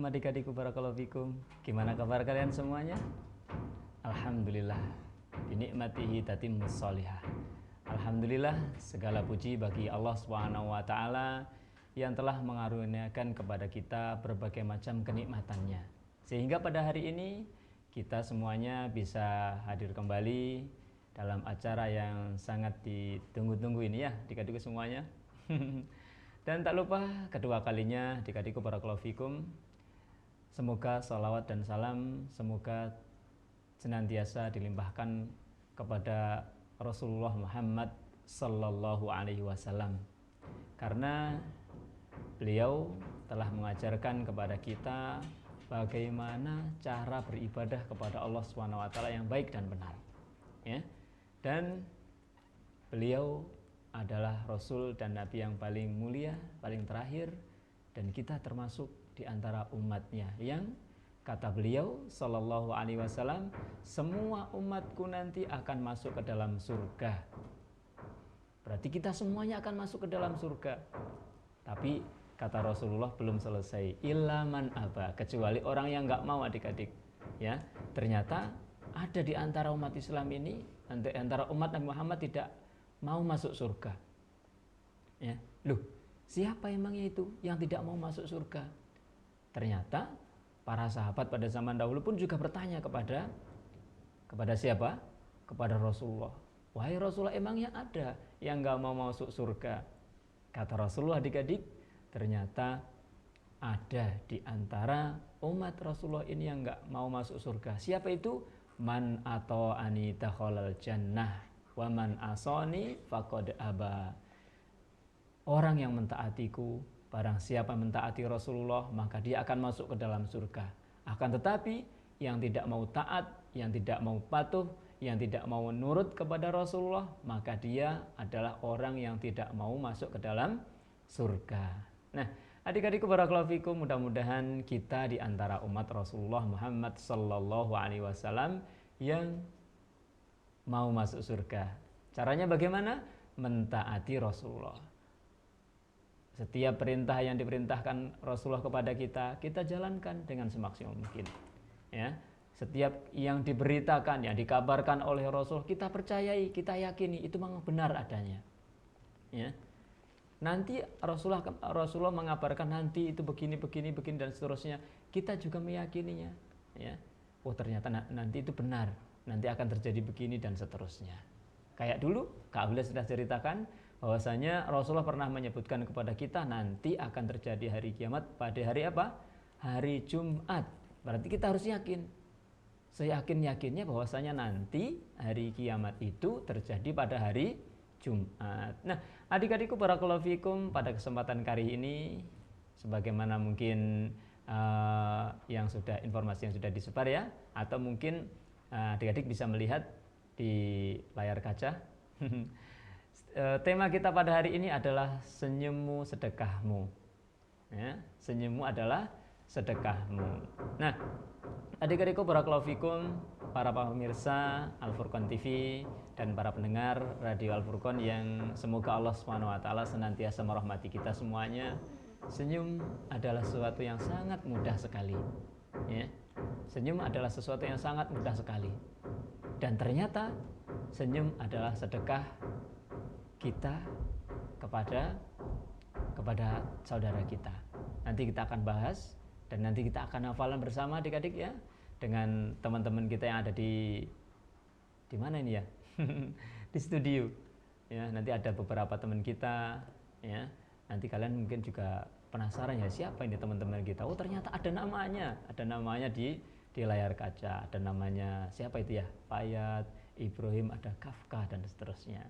adik-adikku barakallahu fikum. Gimana kabar kalian semuanya? Alhamdulillah. Binikmatihi tatimmus sholihah. Alhamdulillah, segala puji bagi Allah Subhanahu wa taala yang telah mengaruniakan kepada kita berbagai macam kenikmatannya. Sehingga pada hari ini kita semuanya bisa hadir kembali dalam acara yang sangat ditunggu-tunggu ini ya, adik-adikku semuanya. Dan tak lupa kedua kalinya adik-adikku barakallahu fikum, semoga salawat dan salam semoga senantiasa dilimpahkan kepada Rasulullah Muhammad sallallahu alaihi wasallam, karena beliau telah mengajarkan kepada kita bagaimana cara beribadah kepada Allah Subhanahu wa taala yang baik dan benar. Ya. Dan beliau adalah Rasul dan Nabi yang paling mulia, paling terakhir, dan kita termasuk di antara umatnya yang kata beliau sallallahu alaihi wasallam, semua umatku nanti akan masuk ke dalam surga. Berarti kita semuanya akan masuk ke dalam surga. Tapi kata Rasulullah belum selesai, illa man aba, kecuali orang yang nggak mau adik-adik. Ya, ternyata ada di antara umat Islam ini, antara umat Nabi Muhammad tidak mau masuk surga. Ya, loh, siapa emangnya itu yang tidak mau masuk surga? Ternyata para sahabat pada zaman dahulu pun juga bertanya kepada siapa? Kepada Rasulullah. Wahai Rasulullah, emangnya ada yang nggak mau masuk surga? Kata Rasulullah, adik-adik, ternyata ada di antara umat Rasulullah ini yang nggak mau masuk surga. Siapa itu? Man ata'ani dakhalal jannah wa man asani faqad aba. Orang yang mentaatiku, barang siapa mentaati Rasulullah, maka dia akan masuk ke dalam surga. Akan tetapi yang tidak mau taat, yang tidak mau patuh, yang tidak mau menurut kepada Rasulullah, maka dia adalah orang yang tidak mau masuk ke dalam surga. Nah, adik-adikku barakallahu fikum, mudah-mudahan kita di antara umat Rasulullah Muhammad sallallahu alaihi wasallam yang mau masuk surga. Caranya bagaimana? Mentaati Rasulullah. Setiap perintah yang diperintahkan Rasulullah kepada kita, kita jalankan dengan semaksimal mungkin. Ya, setiap yang diberitakan, yang dikabarkan oleh Rasul, kita percayai, kita yakini itu memang benar adanya. Ya. Nanti Rasulullah mengabarkan nanti itu begini dan seterusnya, kita juga meyakininya. Ya. Oh, ternyata nanti itu benar, nanti akan terjadi begini dan seterusnya. Kayak dulu Kak Abdullah sudah ceritakan bahwasanya Rasulullah pernah menyebutkan kepada kita nanti akan terjadi hari kiamat pada hari apa? Hari Jumat. Berarti kita harus yakin. Seyakin-yakinnya bahwasanya nanti hari kiamat itu terjadi pada hari Jumat. Nah, adik-adikku barakallahu fikum, pada kesempatan kali ini sebagaimana mungkin informasi yang sudah disebar ya, atau mungkin adik-adik bisa melihat di layar kaca. Tema kita pada hari ini adalah senyummu sedekahmu. Ya, senyummu adalah sedekahmu. Nah, adik-adikku barakallahu fikum, para pemirsa Al-Furqan TV dan para pendengar Radio Al-Furqan yang semoga Allah Subhanahu wa taala senantiasa merahmati kita semuanya. Senyum adalah sesuatu yang sangat mudah sekali. Ya. Senyum adalah sesuatu yang sangat mudah sekali. Dan ternyata senyum adalah sedekah kita kepada saudara kita. Nanti kita akan bahas dan nanti kita akan hafalan bersama adik-adik ya, dengan teman-teman kita yang ada di mana ini ya? Di studio. Ya, nanti ada beberapa teman kita ya. Nanti kalian mungkin juga penasaran ya, siapa ini teman-teman kita? Oh, ternyata ada namanya di layar kaca, ada namanya siapa itu ya? Fayat, Ibrahim, ada Kafka dan seterusnya.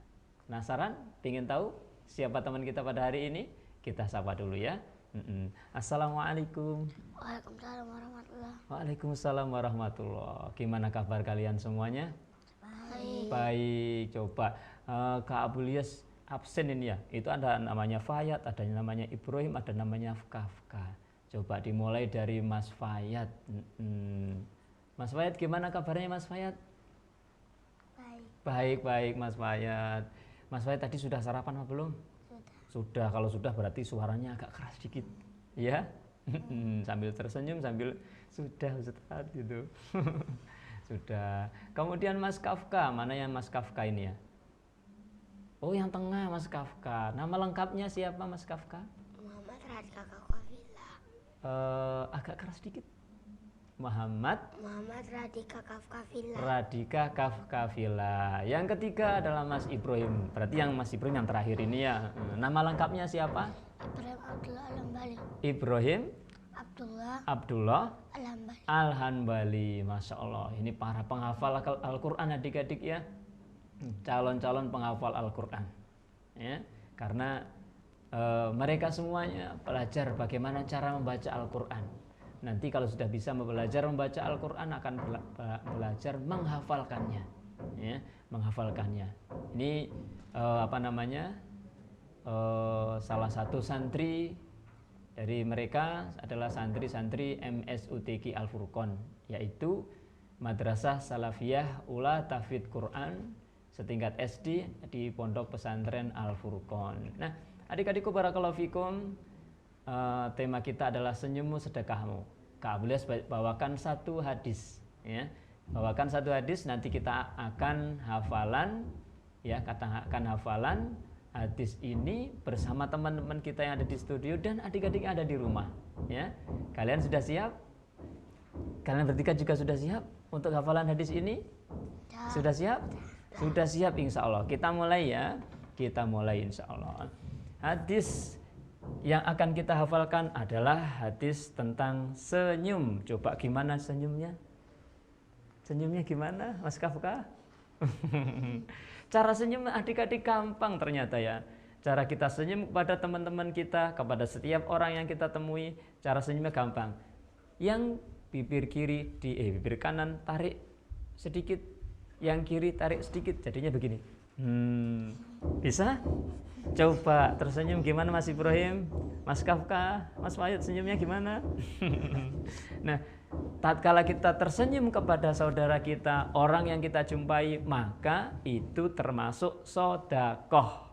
Penasaran? Pengen tahu siapa teman kita pada hari ini? Kita sapa dulu ya. Assalamualaikum. Waalaikumsalam warahmatullahi. Waalaikumsalam warahmatullahi. Gimana kabar kalian semuanya? Baik. Baik. Coba Kak Abulias absen ini ya. Itu ada namanya Fayat, ada namanya Ibrahim, ada namanya Kafka. Coba dimulai dari Mas Fayat. Mas Fayat, gimana kabarnya Mas Fayat? Baik Mas Fayat. Mas Fayat tadi sudah sarapan apa belum? Sudah. Sudah. Kalau sudah berarti suaranya agak keras sedikit. Ya? Sambil tersenyum, sambil sudah Ustaz gitu. Sudah. Kemudian Mas Kafka, mana yang Mas Kafka ini ya? Oh, yang tengah Mas Kafka. Nama lengkapnya siapa Mas Kafka? Muhammad Radika Kafila. Agak keras sedikit. Muhammad Radika Kafila. Radika Kafila. Yang ketiga adalah Mas Ibrahim. Berarti yang Mas Ibrahim yang terakhir ini ya. Nama lengkapnya siapa? Ibrahim Abdullah Al-Hambali. Ibrahim Abdullah Al-Hambali. Al-Hanbali. Masya Allah. Ini para penghafal Al-Quran adik-adik ya. Calon-calon penghafal Al-Quran ya. Karena mereka semuanya belajar bagaimana cara membaca Al-Quran. Nanti kalau sudah bisa belajar membaca Al-Quran akan belajar menghafalkannya ya, menghafalkannya. Ini salah satu santri dari mereka adalah santri-santri MSUTQ Al-Furqon, yaitu Madrasah Salafiyah Ula Tahfidz Quran setingkat SD di Pondok Pesantren Al-Furqon. Nah, adik-adikku barakallahu fikum, tema kita adalah senyummu sedekahmu. Kak Abulias bawakan satu hadis ya. Bawakan satu hadis, nanti kita akan hafalan ya, akan hafalan hadis ini bersama teman-teman kita yang ada di studio dan adik-adik yang ada di rumah ya. Kalian sudah siap? Kalian bertiga juga sudah siap untuk hafalan hadis ini? Sudah siap? Sudah siap insya Allah. Kita mulai ya. Kita mulai insya Allah. Hadis yang akan kita hafalkan adalah hadis tentang senyum. Coba gimana senyumnya? Senyumnya gimana Mas Kafka? Cara senyum adik-adik gampang ternyata ya. Cara kita senyum kepada teman-teman kita, kepada setiap orang yang kita temui, cara senyumnya gampang. Yang bibir kiri bibir kanan tarik sedikit, yang kiri tarik sedikit, jadinya begini. Bisa? Coba tersenyum gimana Mas Ibrahim, Mas Kafka, Mas Wayud senyumnya gimana? Nah, tatkala kita tersenyum kepada saudara kita, orang yang kita jumpai, maka itu termasuk sedekah.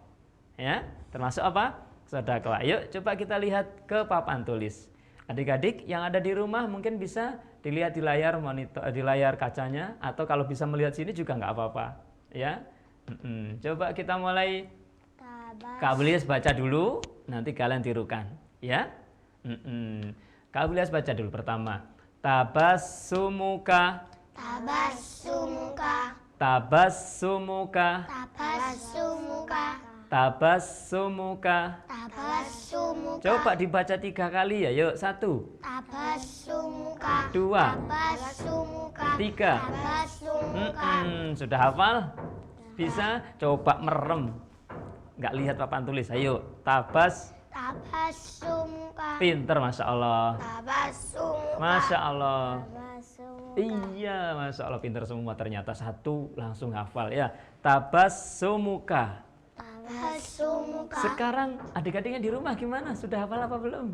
Ya, termasuk apa? Sedekah. Yuk coba kita lihat ke papan tulis. Adik-adik yang ada di rumah mungkin bisa dilihat di layar monitor, di layar kacanya, atau kalau bisa melihat sini juga nggak apa-apa. Ya, coba kita mulai. Kak Abulias baca dulu, nanti kalian tirukan, ya. Kak Abulias baca dulu pertama. Tabassumuka. Tabassumuka. Tabassumuka. Tabassumuka. Tabassumuka. Tabassumuka. Coba dibaca 3 kali ya, yuk. 1. Tabassumuka. 2. Tabassumuka. 3. Tabassumuka. Sudah hafal? Bisa? Coba merem. Nggak lihat papan tulis, ayo. Tabassumuka. Pinter, Masya Allah. Tabassumuka. Masya Allah. Tabassumuka. Iya, Masya Allah, pinter semua ternyata. 1 langsung hafal ya. Tabassumuka. Tabassumuka. Sekarang adik-adiknya di rumah gimana? Sudah hafal apa belum?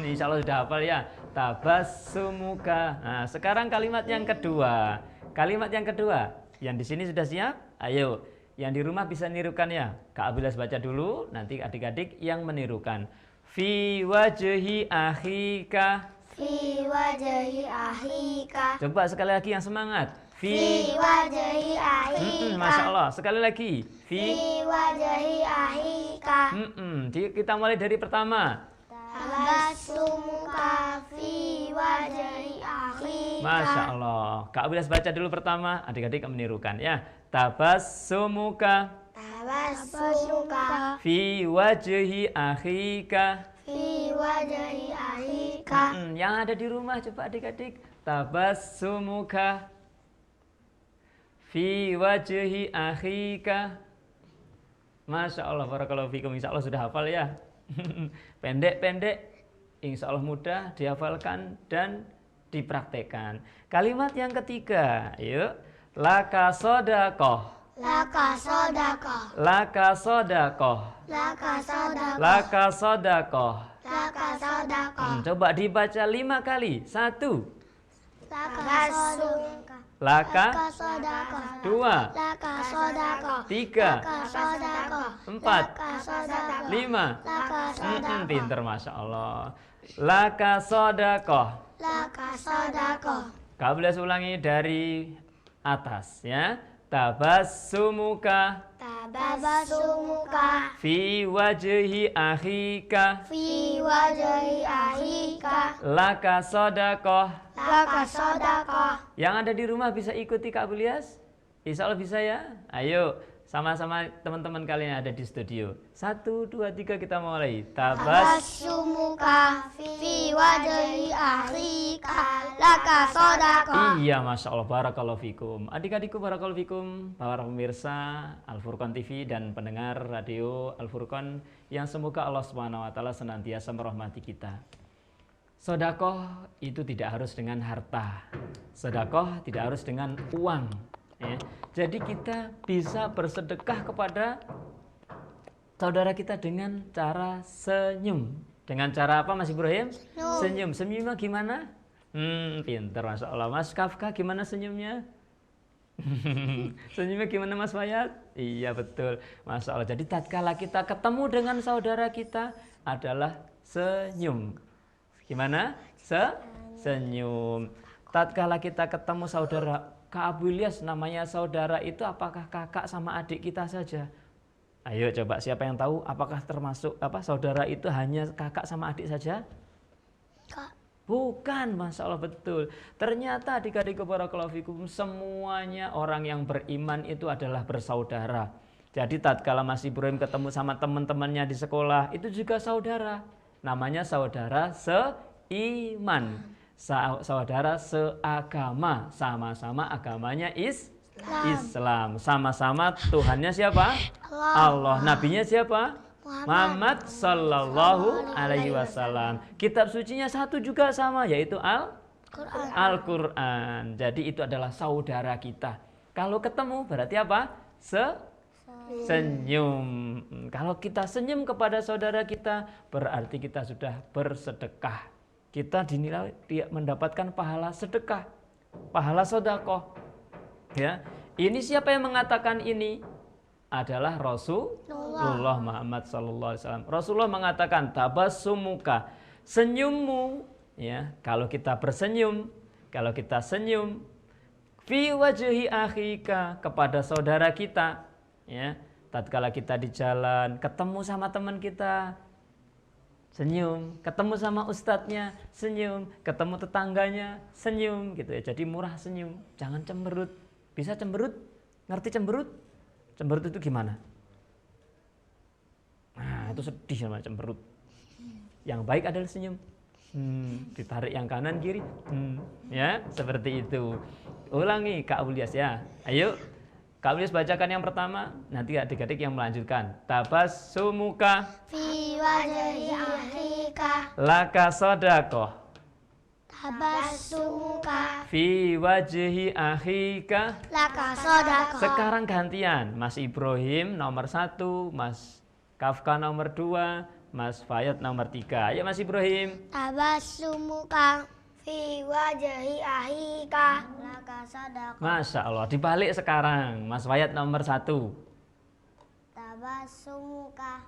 Insya Allah sudah hafal ya. Tabassumuka. Nah, sekarang kalimat yang kedua. Kalimat yang kedua. Yang di sini sudah siap? Ayo. Yang di rumah bisa nirukan ya. Kak Abulias baca dulu, nanti adik-adik yang menirukan. Fi wajhi akhika. Fi wajhi akhika. Coba sekali lagi yang semangat. Fi wajhi akhika. Masya Allah. Sekali lagi. Fi wajhi akhika. Kita mulai dari pertama. Tabassumuka fi wajhi akhika. Masya Allah. Kak Abulias baca dulu pertama, adik-adik menirukan ya. Tabassumuka. Tabassumuka. Fi wajhi akhika. Fi wajhi akhika. Yang ada di rumah coba adik-adik. Tabassumuka. Fi wajhi akhika. Masya Allah, barakallahu fikum. Insya Allah sudah hafal ya. Pendek-pendek, insya Allah mudah dihafalkan dan dipraktekkan. Kalimat yang ketiga, yuk. Laka sodakoh. Laka sodakoh. Laka sodakoh. Laka sodakoh. Laka sodakoh. Laka sodakoh. Coba dibaca 5 kali. 1. Laka sodakoh. Laka. Laka sodakoh. 2. Laka sodakoh. 3. Laka sodakoh. 4. Laka sodakoh. 5. Laka sodakoh. Pinter, Masya Allah. Laka sodakoh. Laka sodakoh. Kabulias ulangi dari atas ya. Tabassumuka Tabassumuka fi wajhi akhika fi wajhi akhika laka sodakoh. laka sodakoh. Yang ada di rumah bisa ikuti Kak Bulias? Insya Allah bisa ya. Ayo sama-sama teman-teman kalian yang ada di studio. 1, 2, 3 kita mulai. Tabassumuka fi wajhi akhika laka sodakoh. Iya, Masya Allah, barakallahu fikum. Adik-adikku, barakallahu fikum. Para pemirsa Al-Furqan TV dan pendengar radio Al-Furqan yang semoga Allah Subhanahu wa taala senantiasa merahmati kita. Sodakoh itu tidak harus dengan harta. Sodakoh tidak harus dengan uang. Ya. Jadi kita bisa bersedekah kepada saudara kita dengan cara senyum. Dengan cara apa Mas Ibrahim? Senyum. Senyumnya gimana? Pinter Masya Allah. Mas Kafka gimana senyumnya? Senyumnya gimana Mas Fayat? Iya betul Masya Allah. Jadi tatkala kita ketemu dengan saudara kita adalah senyum. Gimana? Senyum. Tatkala kita ketemu saudara Kak Abu Ilyas, namanya saudara itu apakah kakak sama adik kita saja? Ayo coba siapa yang tahu apakah termasuk saudara itu hanya kakak sama adik saja? Kak. Bukan, Masya Allah betul. Ternyata adik-adik barakallahu fikum semuanya orang yang beriman itu adalah bersaudara. Jadi tatkala Mas Ibrahim ketemu sama teman-temannya di sekolah itu juga saudara. Namanya saudara seiman. Saudara seagama, sama-sama agamanya Islam, sama-sama Tuhannya siapa? Allah. Nabinya siapa? Muhammad sallallahu alaihi wasallam. Kitab sucinya satu juga sama, yaitu Al-Quran. Jadi itu adalah saudara kita. Kalau ketemu berarti apa? Senyum. Kalau kita senyum kepada saudara kita berarti kita sudah bersedekah. Kita dinilai mendapatkan pahala sedekah, pahala sodakoh. Ya, ini siapa yang mengatakan ini? Adalah Rasulullah Muhammad sallallahu alaihi wasallam. Rasulullah mengatakan tabassumuka, senyummu. Ya, kalau kita bersenyum, kalau kita senyum, fi wajhi akhika, kepada saudara kita. Ya, tatkala kita di jalan, ketemu sama teman kita, senyum, ketemu sama ustadznya, senyum, ketemu tetangganya, senyum gitu ya. Jadi murah senyum, jangan cemberut. Bisa cemberut? Ngerti cemberut? Cemberut itu gimana? Nah, itu sedih sama cemberut. Yang baik adalah senyum. Ditarik yang kanan kiri. Ya, seperti itu. Ulangi Kak Ulias ya. Ayo. Kak Ulias bacakan yang pertama, nanti adik-adik yang melanjutkan. Tabassumuka Fi wajhi akhika laka sodakoh. tabassumuka Fi wajhi akhika. laka sodakoh. Sekarang gantian. Mas Ibrahim nomor 1, Mas Kafka nomor 2, Mas Fayat nomor 3. Ayo Mas Ibrahim. Tabassumuka fi wajhi akhika laka sodakoh. Masya Allah. Dibalik sekarang. Mas Fayat nomor 1. Tabassumuka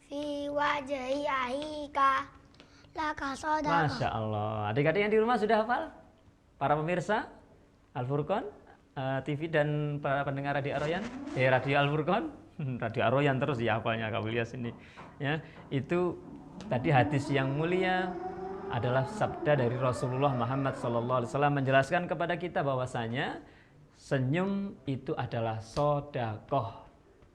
fi wajhi akhika laka sodakoh. Masya Allah. Adik-adik yang di rumah sudah hafal? Para pemirsa Al-Furqan TV dan para pendengar Radio Aroyan, Radio Al-Furqan, Radio Aroyan terus ya hafalnya Kak Ilyas ini. Ya, itu tadi hadis yang mulia adalah sabda dari Rasulullah Muhammad SAW menjelaskan kepada kita bahwasanya senyum itu adalah sodakoh.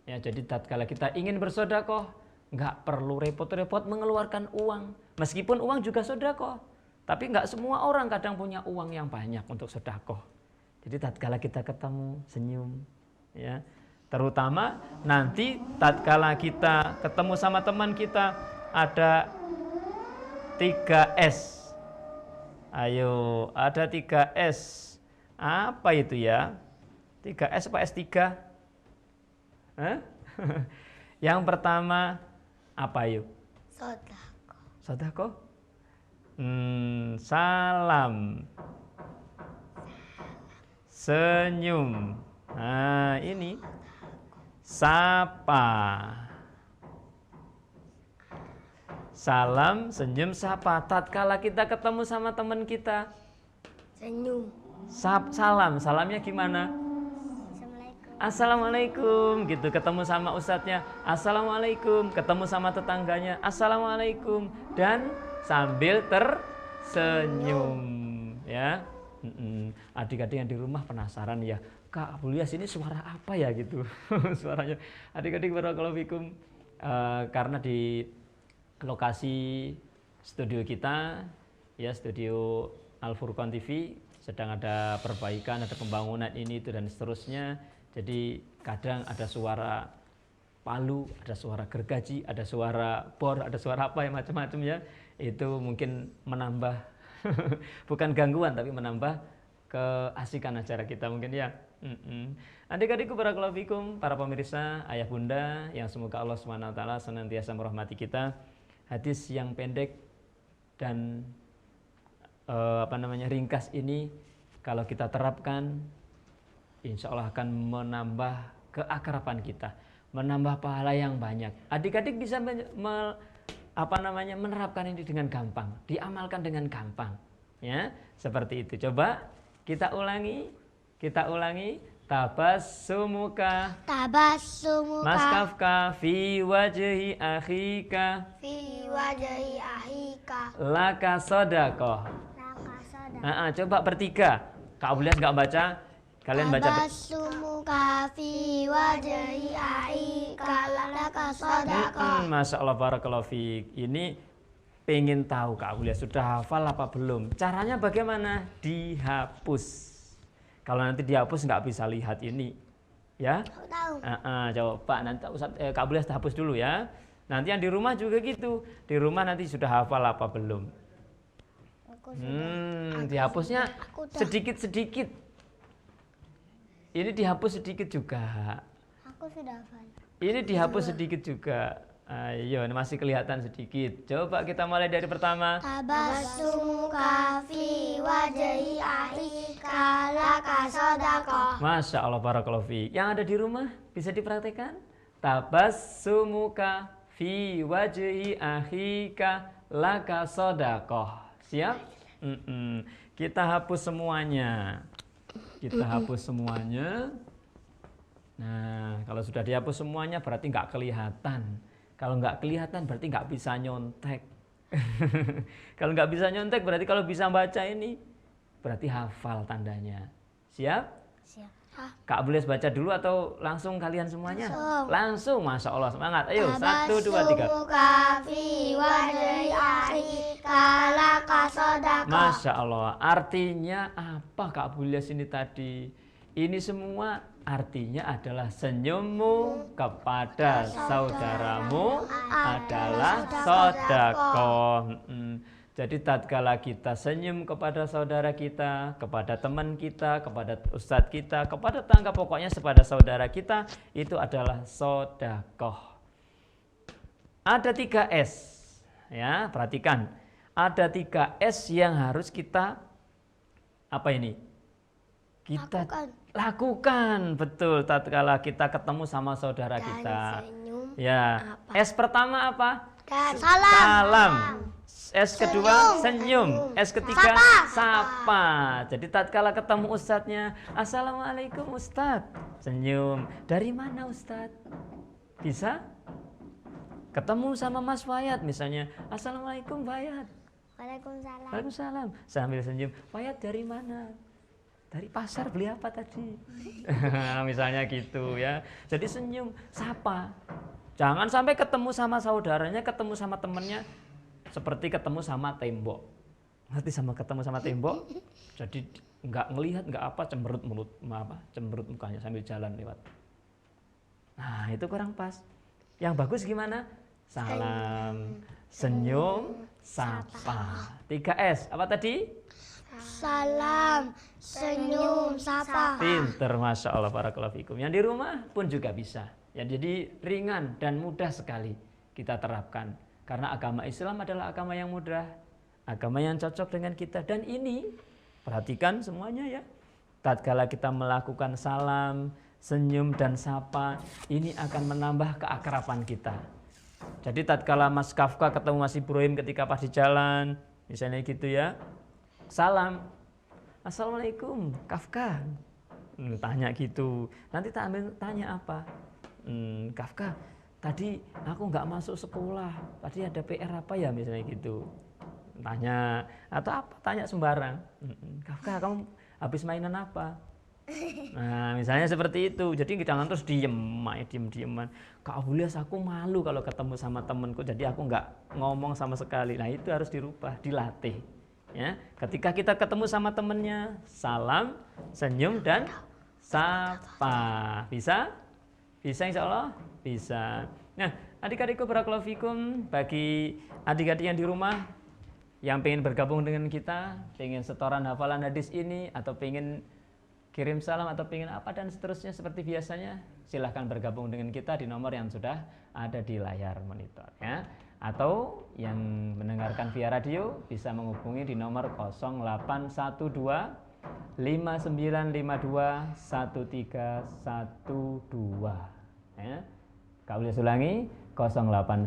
Ya, jadi tatkala kita ingin bersodakoh, nggak perlu repot-repot mengeluarkan uang. Meskipun uang juga sodakoh, tapi nggak semua orang kadang punya uang yang banyak untuk sodakoh. Jadi tatkala kita ketemu, senyum, ya. Terutama nanti tatkala kita ketemu sama teman kita ada 3S. Ayo, ada 3S. Apa itu ya? 3S apa S3? Yang pertama apa yuk? Sodakoh. Sodakoh? Salam. Senyum. Nah, ini sapa. salam, senyum, sapa. Tatkala kita ketemu sama teman kita, Senyum. salam, salamnya gimana? Assalamualaikum gitu. Ketemu sama ustadznya, assalamualaikum. Ketemu sama tetangganya, assalamualaikum. Dan sambil tersenyum, ya. Adik-adik yang di rumah penasaran ya, Kak Abulias ini suara apa ya gitu. Suaranya adik-adik barakallahu fikum. Karena di lokasi studio kita, ya, studio Al Furqan TV sedang ada perbaikan, ada pembangunan ini itu dan seterusnya. Jadi kadang ada suara palu, ada suara gergaji, ada suara bor, ada suara apa ya macam-macam ya. Itu mungkin menambah bukan gangguan tapi menambah keasikan acara kita mungkin ya. Adik-adikku barakallahu fikum, para pemirsa, ayah bunda yang semoga Allah SWT senantiasa merahmati kita. Hadis yang pendek dan ringkas ini kalau kita terapkan, insya Allah akan menambah keakraban kita, menambah pahala yang banyak. Adik-adik bisa menerapkan ini dengan gampang, diamalkan dengan gampang, ya seperti itu. Coba kita ulangi. Tabassumuka maskafka fi wajhi akhika laka sodaqah. Coba bertiga. Kak Abulias nggak baca, kalian baca. Tabassumuka fi wajhi akhika laka sodaqah. Masya Allah barakallahu fiik. Ini pengen tahu Kak Abulias sudah hafal apa belum? Caranya bagaimana? Dihapus. Kalau nanti dihapus nggak bisa lihat ini, ya. Tahu. Coba nanti Kak Abulias hapus dulu ya. Nanti yang di rumah juga gitu. Di rumah nanti sudah hafal apa belum? Dihapusnya sedikit-sedikit. Ini dihapus sedikit juga. Aku sudah hafal. Ini dihapus sedikit juga. Ayo, ini masih kelihatan sedikit. Coba kita mulai dari pertama. Tabassumuka fi wajhi akhika laka sodaqah. Masya Allah barakallahu fiik. Yang ada di rumah bisa dipraktekkan. Tabassumuka fi wajhi akhika laka sodaqah. Siap? Kita hapus semuanya. Nah, kalau sudah dihapus semuanya berarti nggak kelihatan. Kalau nggak kelihatan berarti nggak bisa nyontek. Kalau nggak bisa nyontek berarti kalau bisa baca ini berarti hafal tandanya. Siap? Siap. Kak Abulias baca dulu atau langsung kalian semuanya? Langsung, Masya Allah, semangat. Ayo, 1, 2, 3. Masya Allah, artinya apa Kak Abulias ini tadi? Ini semua artinya adalah senyummu kepada saudaramu adalah sedekah. Jadi tatkala kita senyum kepada saudara kita, kepada teman kita, kepada ustadz kita, kepada tetangga, pokoknya kepada saudara kita, itu adalah sedekah. Ada 3 S, ya perhatikan. Ada 3 S yang harus kita kita lakukan, betul. Tatkala kita ketemu sama saudara kita, ya. S pertama apa? Salam. S kedua senyum. S ketiga sapa. Jadi tatkala ketemu ustadznya, assalamualaikum ustadz, senyum. Dari mana ustadz? Bisa? Ketemu sama Mas Fayat misalnya, assalamualaikum Fayat. Waalaikumsalam. Sambil senyum, Fayat dari mana? Dari pasar, beli apa tadi? Misalnya gitu ya. Jadi senyum, sapa. Jangan sampai ketemu sama saudaranya, ketemu sama temennya seperti ketemu sama tembok. Nanti ketemu sama tembok, jadi nggak ngelihat, nggak apa, cemberut mukanya sambil jalan lewat. Nah itu kurang pas. Yang bagus gimana? Salam, senyum, sapa. 3 S. Apa tadi? Salam, senyum, sapa. Pinter, Masya Allah, barakallahu fikum. Yang di rumah pun juga bisa. Ya, jadi ringan dan mudah sekali kita terapkan. Karena agama Islam adalah agama yang mudah, agama yang cocok dengan kita. Dan ini, perhatikan semuanya ya. Tatkala kita melakukan salam, senyum, dan sapa, ini akan menambah keakraban kita. Jadi tatkala Mas Kafka ketemu Mas Ibrahim ketika pas di jalan, misalnya gitu ya, salam, Assalamualaikum Kafka, tanya gitu. Nanti tak ambil tanya apa, Kafka, tadi aku nggak masuk sekolah, tadi ada PR apa ya, misalnya gitu. Tanya atau apa, tanya sembarang. Kafka, kamu habis mainan apa? Nah, misalnya seperti itu. Jadi jangan terus dieman. Kak Abulias, aku malu kalau ketemu sama temenku, jadi aku nggak ngomong sama sekali. Nah, itu harus dirubah, dilatih. Ya, ketika kita ketemu sama temennya, salam, senyum dan sapa. Bisa? Bisa insya Allah? Bisa. Nah, adik-adikku barakallahu fikum, bagi adik-adik yang di rumah yang pengen bergabung dengan kita, pengen setoran hafalan hadis ini, atau pengen kirim salam, atau pengen apa dan seterusnya seperti biasanya, silahkan bergabung dengan kita di nomor yang sudah ada di layar monitor ya. Atau yang mendengarkan via radio bisa menghubungi di nomor 0812 5952 1312 ya. Kak Ulias ulangi 0812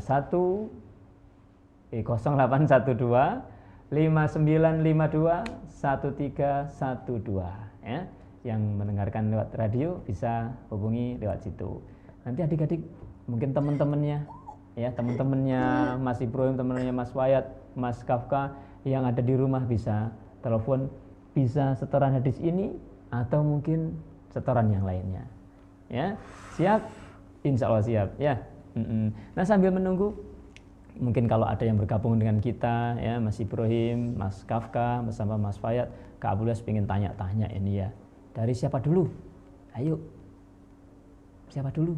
5952 1312 ya. Yang mendengarkan lewat radio bisa hubungi lewat situ. Nanti adik-adik mungkin teman-temannya ya, teman-temannya Mas Ibrahim, teman-temannya Mas Wayat, Mas Kafka yang ada di rumah bisa telepon, bisa setoran hadis ini atau mungkin setoran yang lainnya. Ya, siap? Insya Allah siap ya. Nah, sambil menunggu, mungkin kalau ada yang bergabung dengan kita ya, Mas Ibrahim, Mas Kafka bersama Mas Wayat, Kak Abulias pengen tanya-tanya ini ya. Dari siapa dulu? Ayo. Siapa dulu?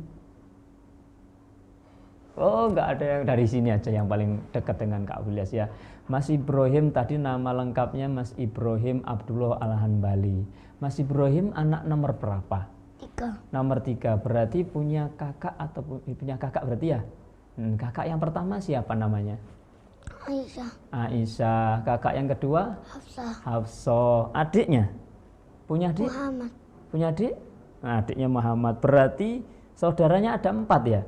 Oh, enggak ada, yang dari sini aja yang paling dekat dengan Kak Abulias ya. Mas Ibrahim tadi nama lengkapnya Mas Ibrahim Abdullah Al-Hanbali. Mas Ibrahim anak nomor berapa? 3. Nomor 3. Berarti punya kakak atau punya kakak berarti ya? Kakak yang pertama siapa namanya? Aisyah. Aisyah. Kakak yang kedua? Hafsah. Hafsah. Adiknya? Punya adik? Muhammad. Punya adik? Nah, adiknya Muhammad. Berarti saudaranya ada 4 ya?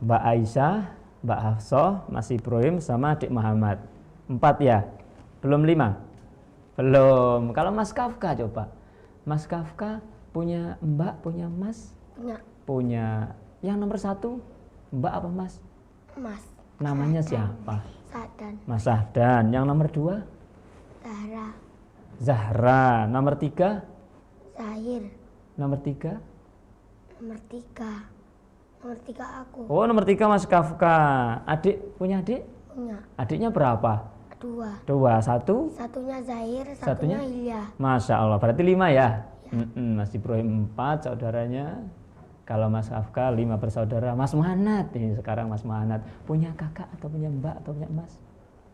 Mbak Aisyah, Mbak Hafsah, Mas Ibrahim sama adik Muhammad. 4 ya? Belum 5? Belum. Kalau Mas Kafka coba. Mas Kafka punya Mbak, punya Mas? Punya. Punya. Yang nomor 1 Mbak apa Mas? Mas. Namanya Sahdan. siapa? Sahdan. Mas Sahdan. Yang nomor 2? Zahra. Zahra. Nomor 3? Zahir. Nomor 3? Nomor 3. Nomor 3 aku. Oh, nomor 3 Mas Kafka. Adik, punya adik? Punya. Adiknya berapa? 2. 2. 1? Satunya Zahir, Satunya? satunya Hilya. Masya Allah, berarti 5 ya? Mas Ibrahim 4 saudaranya. Kalau Mas Kafka 5 bersaudara. Mas Muhannad, ini sekarang Mas Muhannad. Punya kakak atau punya mbak atau punya mas?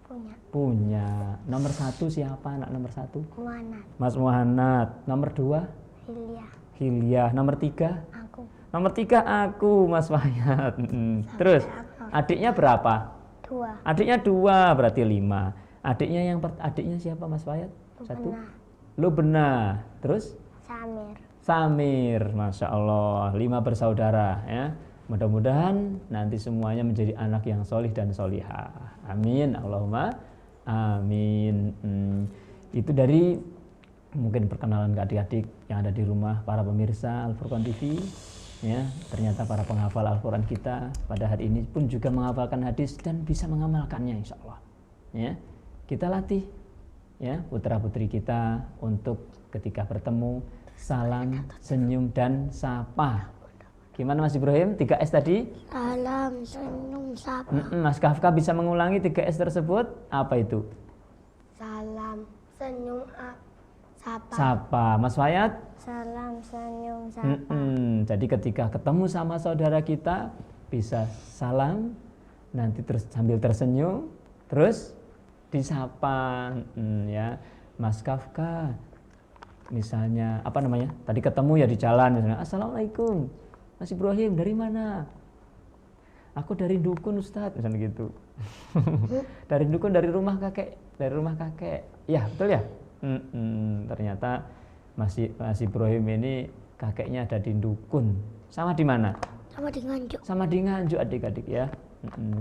Punya. Punya. Nomor 1 siapa anak nomor 1? Muhannad. Mas Muhannad. Nomor 2? Hilya. Hilya. Nomor 3? Aku. Nomor 3 aku, Mas Wayat. Terus adiknya berapa? 2. Adiknya 2, berarti 5. Adiknya siapa Mas Wayat? 1. Lubna. Terus? Samir. Samir. Masya Allah, 5 bersaudara ya. Mudah-mudahan nanti semuanya menjadi anak yang solih dan solihah. Amin. Allahumma amin. Itu dari mungkin perkenalan ke adik-adik yang ada di rumah, para pemirsa Al-Furqan TV. Ya, ternyata para penghafal Al-Quran kita pada hari ini pun juga menghafalkan hadis dan bisa mengamalkannya insya Allah. Ya, kita latih ya putra putri kita untuk ketika bertemu salam, senyum dan sapa. Gimana Mas Ibrahim? 3S tadi? Salam, senyum, sapa. Mas Kafka bisa mengulangi 3S tersebut? Apa itu? Salam, senyum, sapa. Sapa. Mas Wayat? Salam, senyum, sapa. Jadi ketika ketemu sama saudara kita bisa salam, nanti terus sambil tersenyum, terus disapa. Ya, Mas Kafka, misalnya apa namanya? Tadi ketemu ya di jalan, misalnya Assalamualaikum, Mas Ibrahim dari mana? Aku dari dukun Ustadz, misalnya gitu. Dari dukun, dari rumah kakek, dari rumah kakek. Ya betul ya. Ternyata Mas Ibrahim ini kakeknya ada di dukun. Sama di mana? Sama di Nganjuk. Sama di Nganjuk adik-adik ya.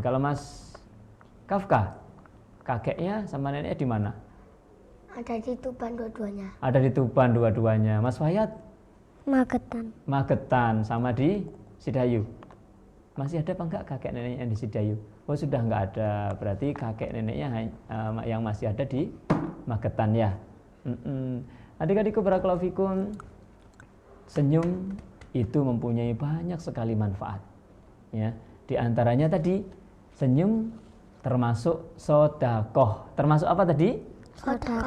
Kalau Mas Kafka, kakeknya sama neneknya di mana? Ada di Tuban dua-duanya. Ada di Tuban dua-duanya. Mas Wayat? Magetan. Magetan sama di Sidayu. Masih ada apa enggak kakek neneknya di Sidayu? Oh sudah enggak ada. Berarti kakek neneknya yang masih ada di Magetan ya. Adik-adikku barakallahu fikum, senyum itu mempunyai banyak sekali manfaat. Ya, di antaranya tadi senyum termasuk sodakoh. Termasuk apa tadi?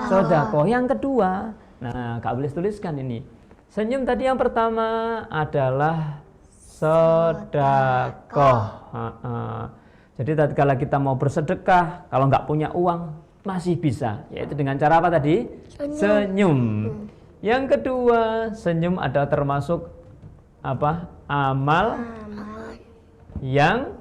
Sodakoh. Yang kedua, nah Kak boleh tuliskan ini. Senyum tadi yang pertama adalah sodakoh. Jadi tatkala kita mau bersedekah, kalau nggak punya uang masih bisa, yaitu dengan cara apa tadi? Senyum. Yang kedua, senyum ada termasuk apa? Amal yang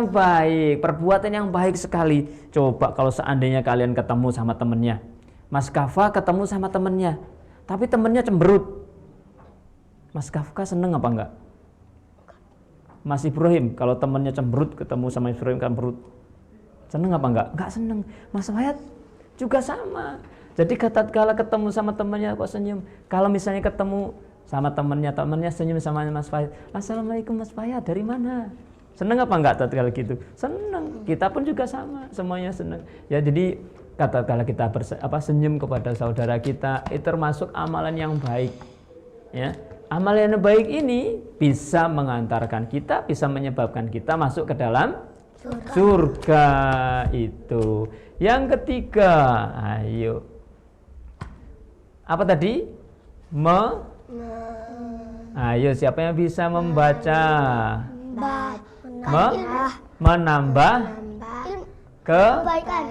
baik, perbuatan yang baik sekali. Coba kalau seandainya kalian ketemu sama temennya, Mas Kafka ketemu sama temennya, tapi temennya cemberut, Mas Kafka seneng apa enggak? Mas Ibrahim kalau temennya cemberut ketemu sama Ibrahim cemberut, seneng apa enggak? Enggak seneng. Mas Wayat juga sama. Jadi tatkala ketemu sama temennya kok senyum. Kalau misalnya ketemu sama temennya senyum sama Mas Wayat, Assalamualaikum Mas Wayat, dari mana? Seneng apa enggak tatkala gitu? Seneng. Kita pun juga sama, semuanya seneng. Ya jadi tatkala kita senyum kepada saudara kita itu termasuk amalan yang baik. Ya. Amalan yang baik ini bisa mengantarkan kita, bisa menyebabkan kita masuk ke dalam surga itu. Yang ketiga, ayo. Apa tadi? Ayo, siapa yang bisa membaca? Menambah kebaikan.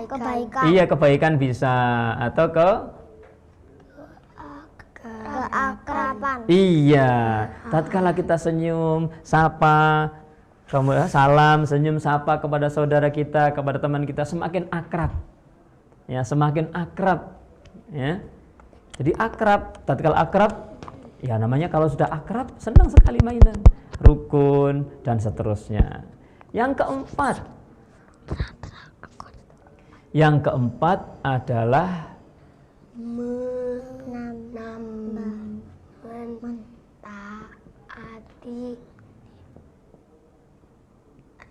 Iya, kebaikan bisa atau keakraban. Iya, tatkala kita senyum, sapa, salam, senyum, sapa kepada saudara kita, kepada teman kita, semakin akrab. Ya, semakin akrab. Ya. Jadi akrab, tatkala akrab, ya namanya kalau sudah akrab, senang sekali mainan, rukun dan seterusnya. Yang keempat adalah mentaati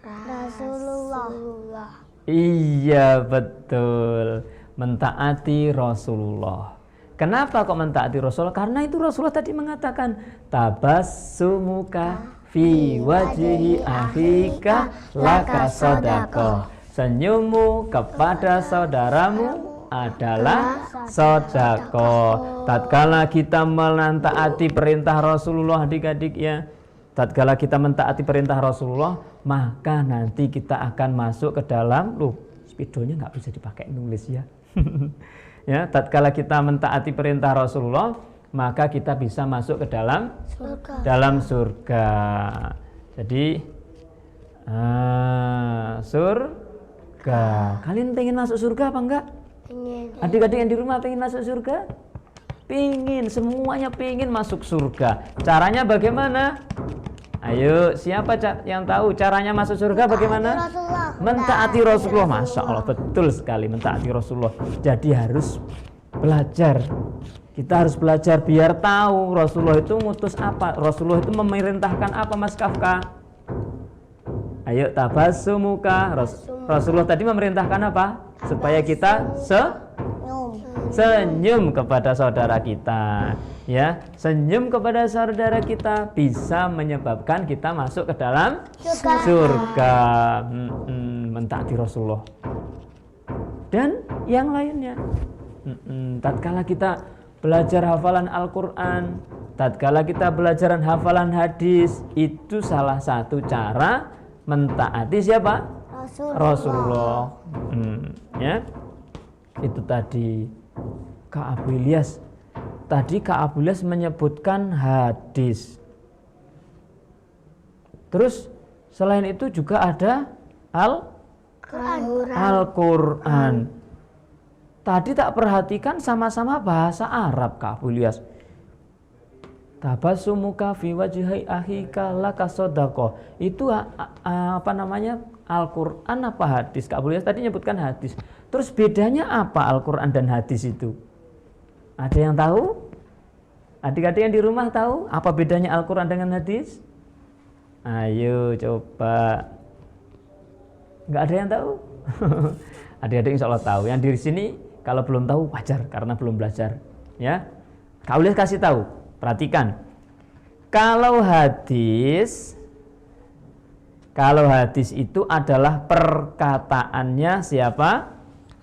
Rasulullah. Iya betul, mentaati Rasulullah. Kenapa kok mentaati Rasulullah? Karena itu Rasulullah tadi mengatakan tabassumuka fi wajhi akhika laka sadaqah. Senyummu kepada saudaramu adalah sedekah. Tatkala kita mentaati perintah Rasulullah, adik-adik ya, tatkala kita mentaati perintah Rasulullah, maka nanti kita akan masuk ke dalam, spidolnya nggak bisa dipakai nulis ya. Ya, tatkala kita mentaati perintah Rasulullah, maka kita bisa masuk ke dalam surga. Jadi surga. Kalian pengen masuk surga apa enggak? Adik-adik yang di rumah pengen masuk surga? Pengen, semuanya pengen masuk surga. Caranya bagaimana? Ayo, siapa yang tahu caranya masuk surga bagaimana? Mentaati Rasulullah. Masya Allah, betul sekali, mentaati Rasulullah. Jadi harus belajar. Kita harus belajar biar tahu Rasulullah itu ngutus apa, Rasulullah itu memerintahkan apa, Mas Kafka? Ayo, tabassumuka. Rasulullah tadi memerintahkan apa? Supaya kita senyum kepada saudara kita, ya. Senyum kepada saudara kita bisa menyebabkan kita masuk ke dalam surga. Mentaati Rasulullah dan yang lainnya. Tatkala kita belajar hafalan Al-Quran, tatkala kita belajar hafalan hadis, itu salah satu cara mentaati siapa? Rasulullah. Ya, itu tadi Kak Abu Ilyas. Tadi Kak Abu Ilyas menyebutkan hadis. Terus selain itu juga ada Al-Quran. Tadi tak perhatikan sama-sama bahasa Arab Kak Abu Ilyas. Tabassumuka fi wajhi akhika laka shadaqah. Itu apa namanya? Al-Qur'an apa hadis? Kak Bulias tadi nyebutkan hadis. Terus bedanya apa Al-Qur'an dan hadis itu? Ada yang tahu? Adik-adik yang di rumah tahu apa bedanya Al-Qur'an dengan hadis? Ayo coba. Enggak ada yang tahu? Adik-adik insya Allah tahu. Yang di sini kalau belum tahu wajar karena belum belajar. Ya, Kak Ulis kasih tahu. Perhatikan. Kalau hadis itu adalah perkataannya siapa?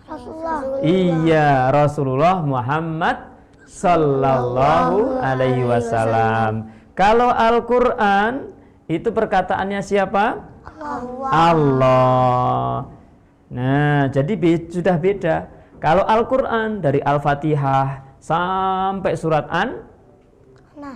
Rasulullah. Iya, Rasulullah Muhammad Sallallahu Alaihi Wasallam. Kalau Al-Quran itu perkataannya siapa? Allah. Nah, jadi sudah beda. Kalau Al-Quran dari Al-Fatihah sampai surat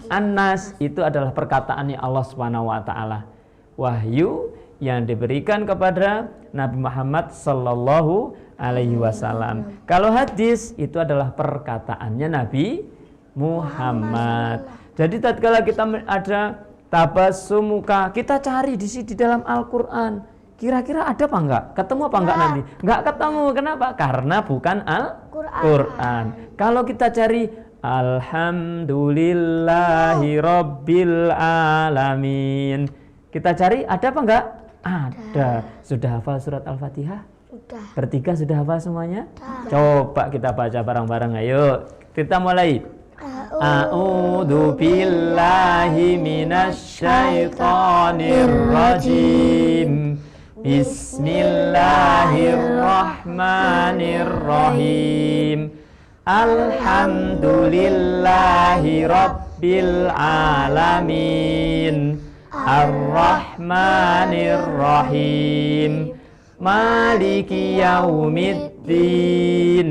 An-Nas itu adalah perkataannya Allah Subhanahu wa taala. Wahyu yang diberikan kepada Nabi Muhammad sallallahu alaihi wasallam. Kalau hadis itu adalah perkataannya Nabi Muhammad. Jadi tatkala kita ada tabassumuka, kita cari di dalam Al-Qur'an. Kira-kira ada apa enggak? Ketemu apa enggak nanti? Enggak ketemu. Kenapa? Karena bukan Al-Qur'an. Kalau kita cari alhamdulillahi rabbil alamin, kita cari ada apa enggak? Ada. Sudah hafal surat Al-Fatihah? Sudah. Bertiga sudah hafal semuanya? Coba kita baca bareng-bareng. Ayo, kita mulai. A'udzu billahi minasyaitonir rajim. Bismillahirrahmanirrahim. Alhamdulillahi rabbil alamin. Ar-Rahmanir-Rahim. Maliki yaumiddin.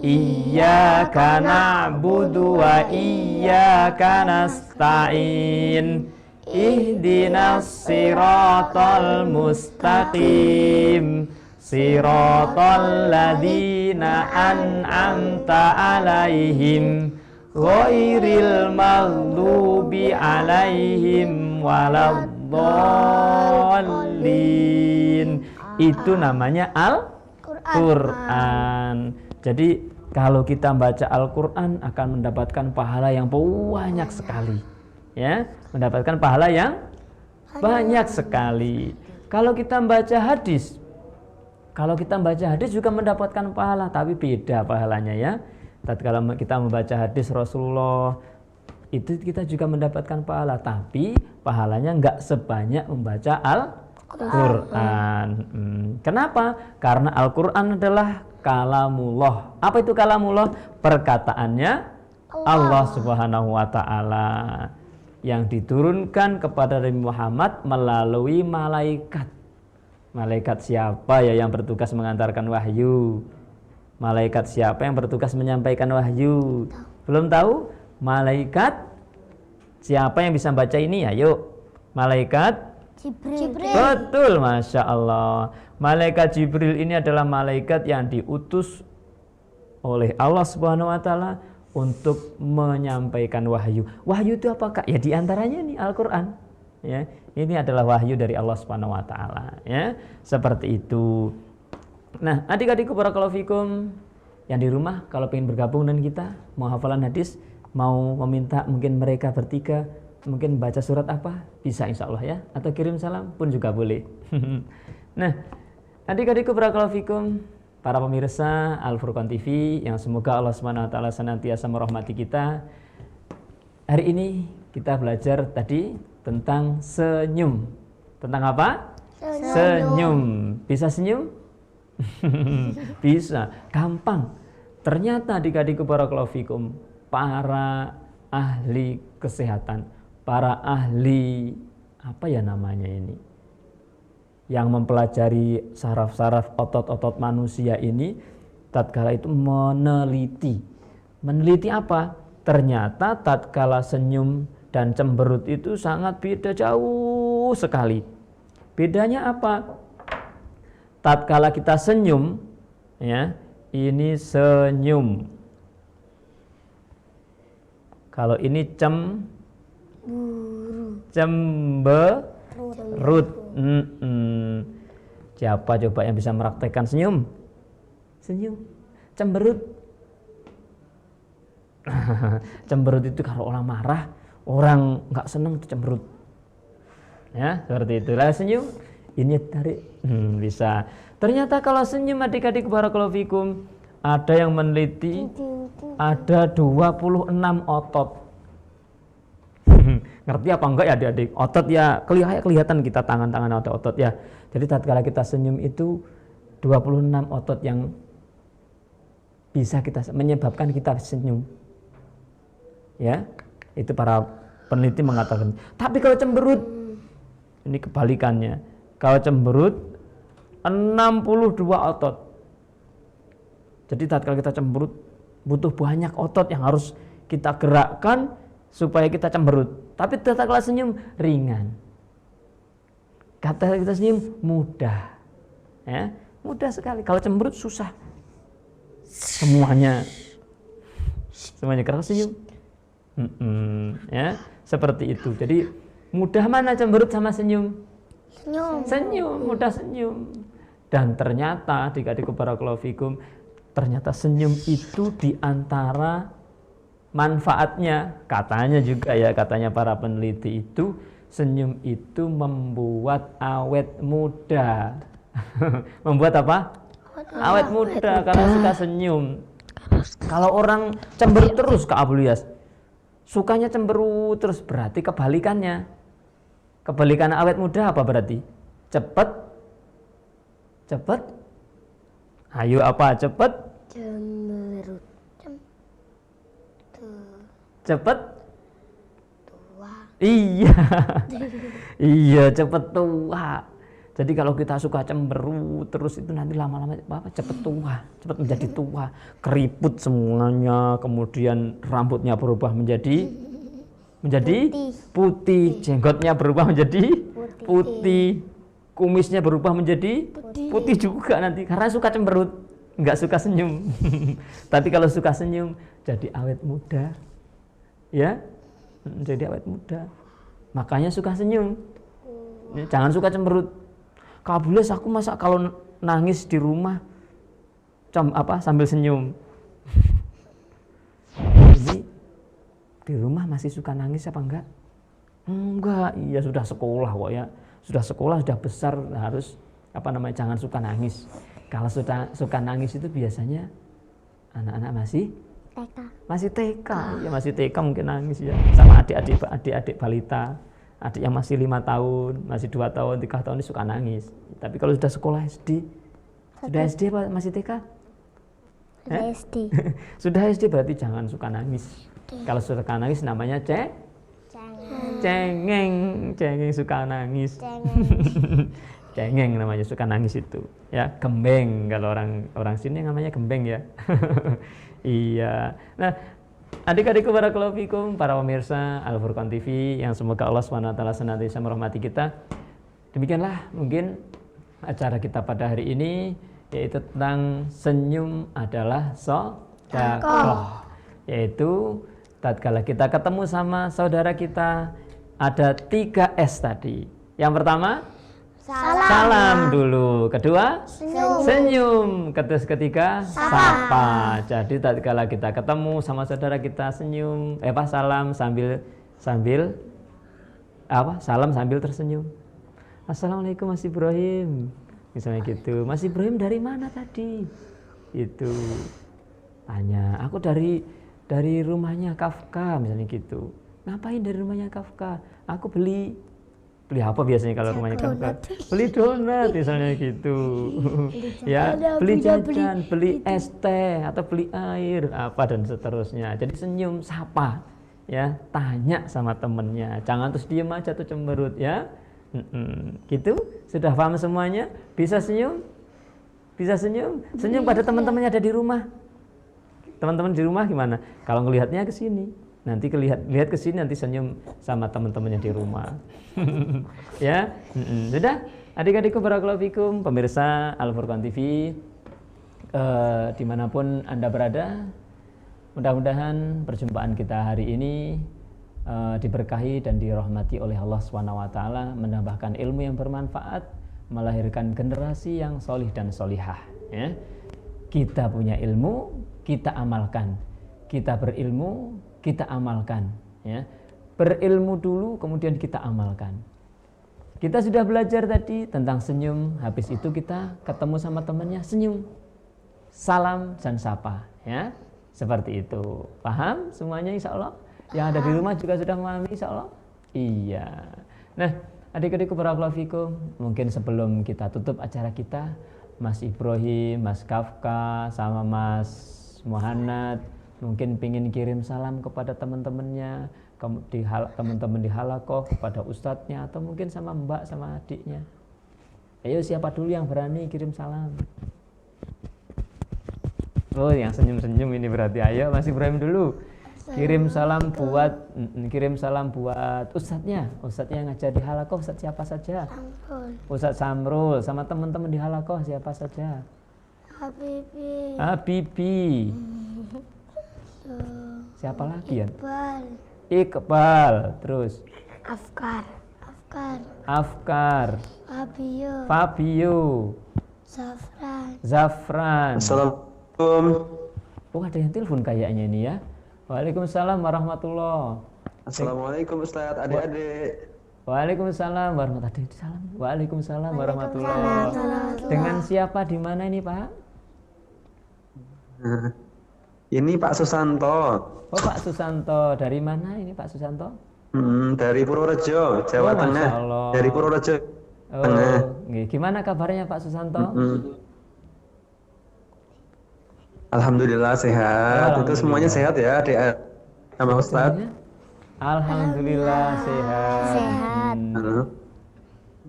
Iyyaka na'budu wa iyyaka nasta'in. Ihdinas siratal mustaqim. Siratal ladzina an'amta 'alaihim ghairil maghdubi 'alaihim waladdallin. Itu namanya Al-Qur'an. Jadi kalau kita baca Al-Qur'an akan mendapatkan pahala yang banyak sekali. Ya, mendapatkan pahala yang banyak sekali. Kalau kita baca hadis, juga mendapatkan pahala, tapi beda pahalanya ya. Tatkala kita membaca hadis Rasulullah, itu kita juga mendapatkan pahala, tapi pahalanya enggak sebanyak membaca Al-Qur'an. Kenapa? Karena Al-Qur'an adalah kalamullah. Apa itu kalamullah? Perkataannya Allah Subhanahu wa taala yang diturunkan kepada Nabi Muhammad melalui malaikat. Malaikat siapa ya yang bertugas mengantarkan wahyu? Malaikat siapa yang bertugas menyampaikan wahyu? Belum tahu? Malaikat siapa yang bisa baca ini? Ayo. Malaikat Jibril. Betul, Masya Allah. Malaikat Jibril ini adalah malaikat yang diutus oleh Allah Subhanahu wa taala untuk menyampaikan wahyu. Wahyu itu apakah? Ya diantaranya nih Al-Qur'an. Ya, ini adalah wahyu dari Allah Subhanahu wa taala, ya. Seperti itu. Nah, adik-adikku barakallahu fikum yang di rumah kalau ingin bergabung dengan kita, mau hafalan hadis, mau meminta mungkin mereka bertiga mungkin baca surat apa, bisa insya Allah ya, atau kirim salam pun juga boleh. Nah, adik-adikku barakallahu fikum, para pemirsa Al-Furqan TV yang semoga Allah Subhanahu wa taala senantiasa merahmati kita. Hari ini kita belajar tadi tentang senyum. Tentang apa? Senyum. Bisa senyum? Bisa, gampang. Ternyata adik-adikku barakallahu fikum, para ahli kesehatan, para ahli apa ya namanya ini, yang mempelajari saraf-saraf otot-otot manusia ini, tatkala itu meneliti apa? Ternyata tatkala senyum dan cemberut itu sangat beda jauh sekali. Bedanya apa? Tatkala kita senyum, ya, ini senyum. Kalau ini Cemberut. Siapa coba yang bisa meraktekkan senyum? Senyum. Cemberut. Cemberut itu kalau orang marah, orang nggak seneng itu cemberut. Ya, seperti itulah senyum. Ini tarik. Bisa. Ternyata kalau senyum adik-adik barakallahu fikum, ada yang meneliti ada 26 otot. Ngerti apa enggak ya adik-adik? Otot ya kelihatan kita tangan-tangan otot ya. Jadi tatkala kita senyum itu 26 otot yang bisa kita menyebabkan kita senyum. Ya. Itu para peneliti mengatakan. Tapi kalau cemberut ini kebalikannya. Kalau cemberut 62 otot. Jadi tatkala kita cemberut butuh banyak otot yang harus kita gerakkan supaya kita cemberut. Tapi tatkala senyum ringan. Kata kita senyum mudah. Ya, mudah sekali. Kalau cemberut susah. Semuanya kalau senyum. Ya, seperti itu. Jadi mudah mana cemberut sama senyum? Senyum, mudah senyum. Dan ternyata adik-adikku barakallahu fikum, ternyata senyum itu diantara manfaatnya, katanya juga ya, katanya para peneliti itu, senyum itu membuat awet muda. Membuat apa? Awet muda, karena suka senyum. Kalau orang cemberut terus Kak Abulias, sukanya cemberut terus, berarti kebalikannya. Kebalikan awet muda apa berarti? Cepet. Ayo apa? Cepet. Cemberut. Cepet. Tua. Iya. Iya, cepet tua. Jadi kalau kita suka cemberut terus itu nanti lama-lama cepet tua, cepet menjadi tua, keriput semuanya, kemudian rambutnya berubah menjadi putih, jenggotnya berubah menjadi putih, kumisnya berubah menjadi putih juga nanti karena suka cemberut, nggak suka senyum. Tapi kalau suka senyum jadi awet muda, ya, jadi awet muda. Makanya suka senyum, jangan suka cemberut. Kak Abulias, aku masa kalau nangis di rumah sambil senyum. Jadi di rumah masih suka nangis apa enggak? Enggak, iya sudah sekolah kok ya. Sudah sekolah, sudah besar, harus jangan suka nangis. Kalau suka nangis itu biasanya anak-anak masih TK. Ya masih TK mungkin nangis ya. Sama adik-adik balita. Adik yang masih 5 tahun, masih 2 tahun, 3 tahun ini suka nangis. Tapi kalau sudah sekolah SD, sudah SD apa masih TK? Sudah SD. Sudah SD berarti jangan suka nangis. Kalau suka nangis namanya cengeng suka nangis. Cengeng namanya suka nangis itu. Ya, gembeng kalau orang sini namanya gembeng ya. Iya. Nah, adik-adikku barakallahu fikum, para pemirsa Al Furqan TV yang semoga Allah SWT senantiasa merahmati kita. Demikianlah mungkin acara kita pada hari ini, yaitu tentang senyum adalah sedekah. Yaitu tatkala kita ketemu sama saudara kita, ada 3 S tadi. Yang pertama salam dulu, kedua senyum, ketiga sapa. Jadi tatkala kita ketemu sama saudara kita senyum, salam sambil salam sambil tersenyum. Assalamualaikum Mas Ibrahim, misalnya gitu. Mas Ibrahim dari mana tadi? Itu tanya, aku dari rumahnya Kafka, misalnya gitu. Ngapain dari rumahnya Kafka? Aku beli apa biasanya kalau rumahnya Kafka? Beli donat misalnya gitu. Ya, beli jajan, beli es teh atau beli air apa dan seterusnya. Jadi senyum, sapa, ya, tanya sama temennya. Jangan terus diem aja tuh cemberut ya. Gitu, sudah paham semuanya? Bisa senyum? Senyum pada teman-temannya ada di rumah. Teman-teman di rumah gimana? Kalau ngelihatnya ke sini, nanti lihat ke sini, nanti senyum sama teman-temannya di rumah. Ya, sudah. Adik-adikku barakallahu fikum, pemirsa Al Furqan TV, dimanapun Anda berada, mudah-mudahan perjumpaan kita hari ini diberkahi dan dirahmati oleh Allah SWT, menambahkan ilmu yang bermanfaat, melahirkan generasi yang solih dan solihah. Ya. Kita punya ilmu, kita amalkan. Kita berilmu, kita amalkan. Ya. Berilmu dulu, kemudian kita amalkan. Kita sudah belajar tadi tentang senyum, habis itu kita ketemu sama temannya, senyum, salam dan sapa, ya, seperti itu. Paham semuanya insya Allah? Yang ada di rumah juga sudah memahami insya Allah? Iya. Nah, adik-adikku barakallahu fikum, mungkin sebelum kita tutup acara kita, Mas Ibrahim, Mas Kafka, sama Mas Muhannad mungkin pingin kirim salam kepada teman-temannya, teman-teman di halakoh, kepada ustadznya, atau mungkin sama mbak sama adiknya. Ayo, siapa dulu yang berani kirim salam? Oh, yang senyum-senyum ini berarti. Ayo Mas Ibrahim dulu. Kirim salam buat ustadznya. Ustadznya yang ngajar di halakoh, ustadz siapa saja? Ustadz Samrul. Sama teman-teman di halakoh siapa saja? Habibi. Siapa lagi ya? Iqbal, terus Afkar, Fabio, Zafran. Assalamualaikum. Oh, ada yang telepon kayaknya ini ya. Waalaikumsalam warahmatullahi. Assalamualaikum Ustaz, adik-adik. Waalaikumsalam warahmatullahi. Waalaikumsalam warahmatullahi. Dengan siapa di mana ini, Pak? Ini Pak Susanto. Oh, Pak Susanto. Dari mana ini Pak Susanto? Dari Purworejo, Jawa Tengah. Dari Purworejo. Tengah. Gimana kabarnya Pak Susanto? Alhamdulillah sehat. Itu semuanya sehat ya, adik sama Ustaz. Alhamdulillah sehat.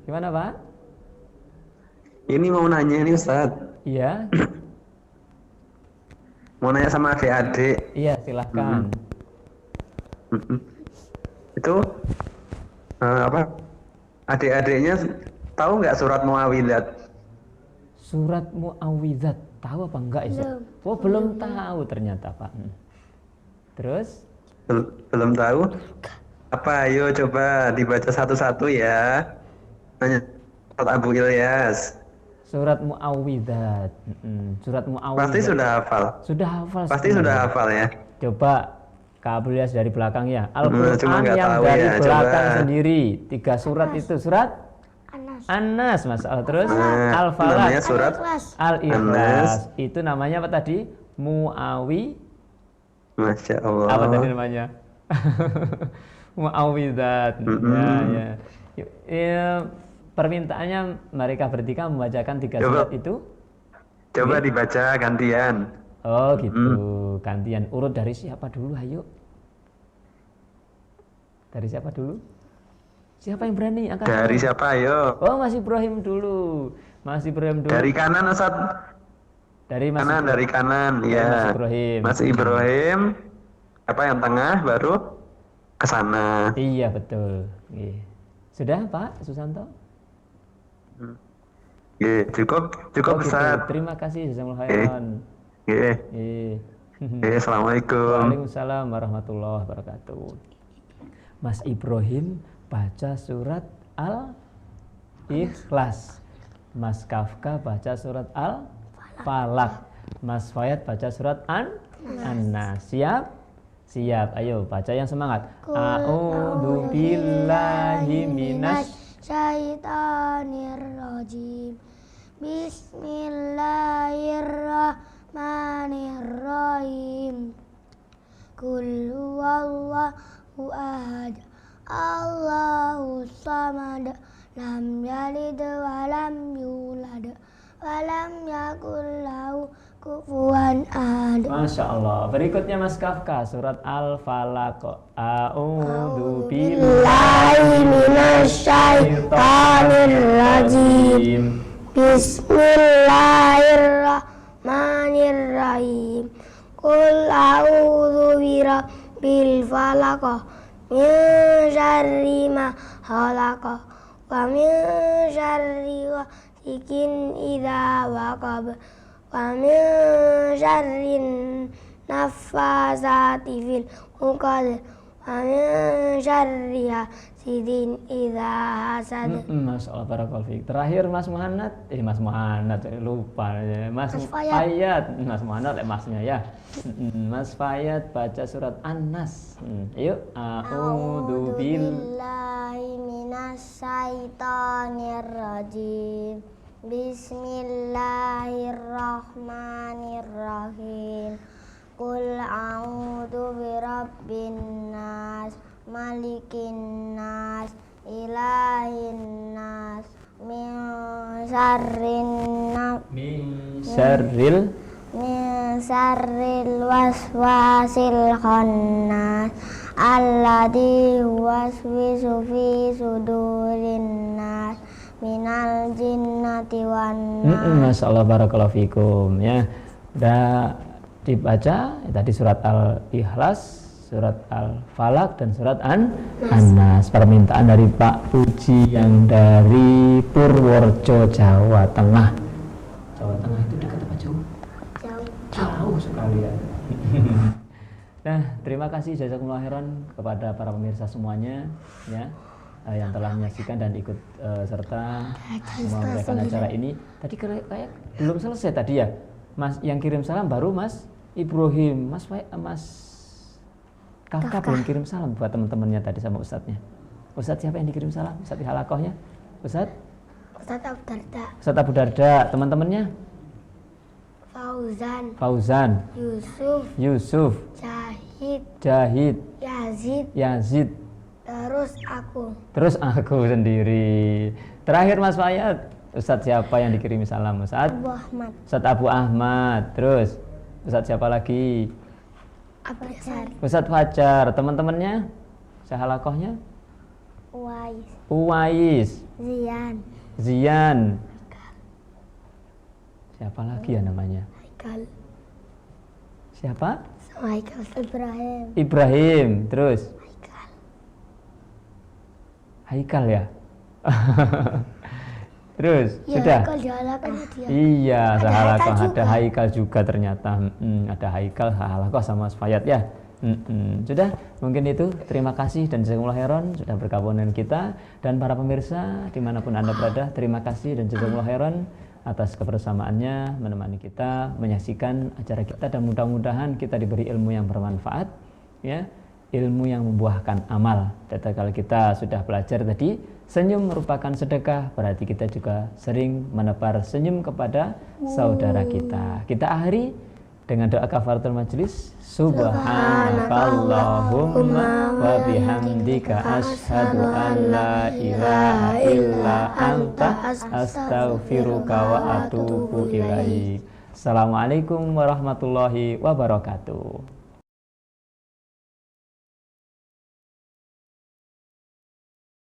Gimana Pak? Ini mau nanya nih Ustaz. Iya. Mau nanya sama adik-adik. Iya, silahkan. Itu apa? Adik-adiknya tahu nggak surat Muawwidzat? Surat Muawwidzat tahu apa enggak Isa? Oh, belum tahu ternyata Pak. Terus? Belum tahu? Apa? Ayo coba dibaca satu-satu ya. Nanya Abu Ilyas. Surat Muawwidzat. Surat Muawwidzat. Pasti sudah hafal. Sudah hafal. Pasti sudah hafal ya. Coba Kak Abu Ilyas dari belakang ya. Al-Qur'an yang tahu dari ya, belakang coba. sendiri. 3 surat itu. Surat An-Nas, Mas. Terus Al-Falaq. Namanya surat Al-Ikhlas. Itu namanya apa tadi? Masya Allah. Apa tadi namanya? Muawwidzat. Ya. Permintaannya mereka bertiga membacakan 3 surat itu. Coba dibaca gantian. Oh gitu, gantian. Urut dari siapa dulu, ayo? Dari siapa dulu? Siapa yang berani? Angkat Dari tangan. siapa, ayo? Oh, Mas Ibrahim dulu. Mas Ibrahim dulu. Dari kanan, Ustaz. Dari Mas Kanan, dari kanan, Mas ya. Ibrahim. Mas Ibrahim. Apa yang tengah, baru ke sana. Iya, betul. Sudah, Pak Susanto? Cukup Oh, Ustaz. gitu. Terima kasih, jazakumullah khairan. Assalamualaikum. Waalaikumsalam warahmatullahi wabarakatuh. Mas Ibrahim baca surat Al-Ikhlas. Mas Kafka baca surat Al-Falaq. Mas Fayad baca surat An-Nas. Siap? Siap. Ayo baca yang semangat. A'udzu billahi syaitanir rajim. Bismillahirrahmanirrahim. Qul huwallahu ahad. Allahu samad. Lam yalid wa lam yulad wa lam yakul lahu kufuwan ahad. Masya Allah. Berikutnya Mas Kafka surat Al-Falaq. A'udzu billahi minasyaitonir rajim. Bismillahirrahmanirrahim. Qul a'udzu birabbil falaq min syarri ma khalaq wa min syarri ghasikin idza waqab wa min syarri naffasati fil uqad wa min syarri hasidin idza hasad. Masya Allah, barakallahu fiik. Terakhir Mas Muhammad, lupa ya. Mas Mas Fayat. Fayat, Mas Muhammad masnya ya. Mas Fayat baca surat An-Nas. Yuk, a'udzu billahi minasyaitonir rajim. Bismillahirrahmanirrahim. Qul a'udzu birabbin nas, malikin nas, ilahin nas, min syarril waswasil khannas alladzi yuwaswisu fi sudurin nas minal jinnati wan nas. Masya Allah, barakallahu fikum ya. Udah dibaca tadi surat Al-Ikhlas, surat Al-Falaq dan surat An-Nas. Permintaan dari Pak Puji yang dari Purworejo, Jawa Tengah. Jawa Tengah itu dekat apa jauh? Jauh sekali ya. Nah, terima kasih jazakumullah khairan kepada para pemirsa semuanya ya, yang telah menyaksikan dan ikut serta memeriahkan acara ini. Tadi kayak belum selesai tadi ya. Mas yang kirim salam baru Mas Ibrahim, Mas Kakak belum kirim salam buat teman-temannya tadi sama Ustadznya. Ustadz siapa yang dikirim salam? Ustadz di halakohnya? Ustadz Abu Darda. Ustadz Abu Darda. Teman-temannya? Fauzan. Yusuf. Jahid. Yazid. Terus aku sendiri. Terakhir Mas Fayat. Ustadz siapa yang dikirimi salam? Ustadz Abu Ahmad. Terus Ustadz siapa lagi? Ustadz Fajar. Teman-temannya? Sehalakohnya? Uwais. Zian. Siapa lagi ya namanya? Siapa? Ibrahim. Terus? Haikal ya? Terus ya, sudah. Iya, sehalakoh ada Haikal juga ternyata. Ada Haikal, sehalakoh sama Mas Fayat ya. Sudah, mungkin itu. Terima kasih dan jazakumullah khairan sudah bergabung dengan kita, dan para pemirsa dimanapun Anda berada, terima kasih dan jazakumullah khairan atas kebersamaannya menemani kita menyaksikan acara kita, dan mudah-mudahan kita diberi ilmu yang bermanfaat ya, ilmu yang membuahkan amal. Dan kalau kita sudah belajar tadi, senyum merupakan sedekah, berarti kita juga sering menebar senyum kepada saudara kita. Kita akhiri dengan doa kafaratul majlis. Subhanakallahumma wa bihamdika asyhadu an la ilaha illa anta astaghfiruka wa atubu ilaik. Assalamualaikum warahmatullahi wabarakatuh.